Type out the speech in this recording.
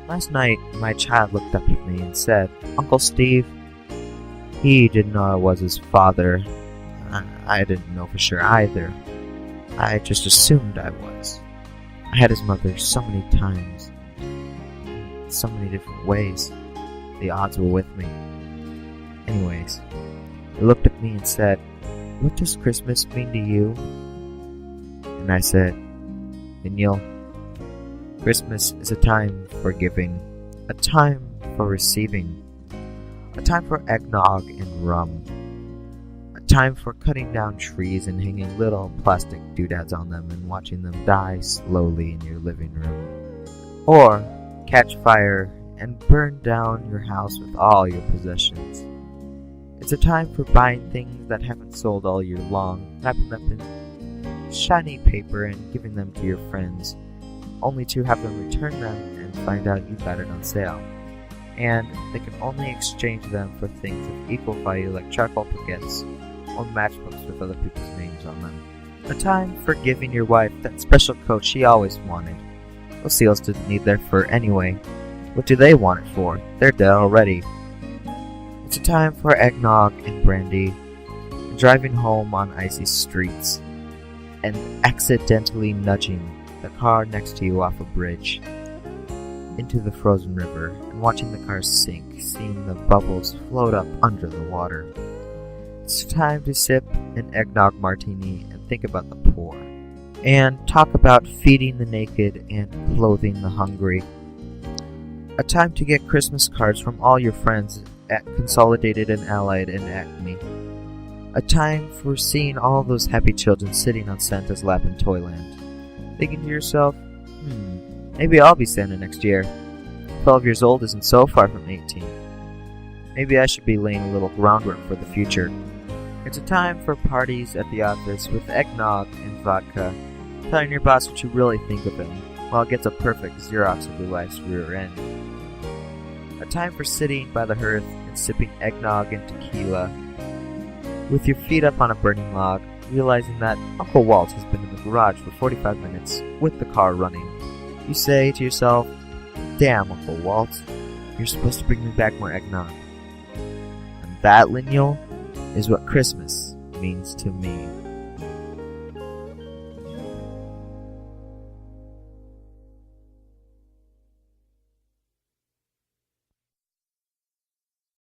Last night, my child looked up at me and said, "Uncle Steve." He didn't know I was his father. I didn't know for sure either. I just assumed I was. I had his mother so many times, in so many different ways. The odds were with me. Anyways, he looked at me and said, "What does Christmas mean to you?" And I said, "Daniel, Christmas is a time for giving, a time for receiving, a time for eggnog and rum, a time for cutting down trees and hanging little plastic doodads on them and watching them die slowly in your living room, or catch fire and burn down your house with all your possessions. It's a time for buying things that haven't sold all year long, wrapping them in shiny paper and giving them to your friends, only to have them return them and find out you got it on sale. And they can only exchange them for things of equal value like charcoal briquettes or matchbooks with other people's names on them. A time for giving your wife that special coat she always wanted. Those seals didn't need their fur anyway. What do they want it for? They're dead already. It's a time for eggnog and brandy, and driving home on icy streets, and accidentally nudging the car next to you off a bridge into the frozen river, and watching the car sink, seeing the bubbles float up under the water. It's time to sip an eggnog martini and think about the poor, and talk about feeding the naked and clothing the hungry. A time to get Christmas cards from all your friends at Consolidated and Allied and Acme. A time for seeing all those happy children sitting on Santa's lap in Toyland, thinking to yourself, maybe I'll be Santa next year. 12 years old isn't so far from 18. Maybe I should be laying a little groundwork for the future. It's a time for parties at the office with eggnog and vodka, telling your boss what you really think of him, while it gets a perfect Xerox of your life's rear end. A time for sitting by the hearth and sipping eggnog and tequila, with your feet up on a burning log, realizing that Uncle Walt has been in the garage for 45 minutes with the car running. You say to yourself, "Damn, Uncle Walt, you're supposed to bring me back more eggnog." And that, Lineal, is what Christmas means to me.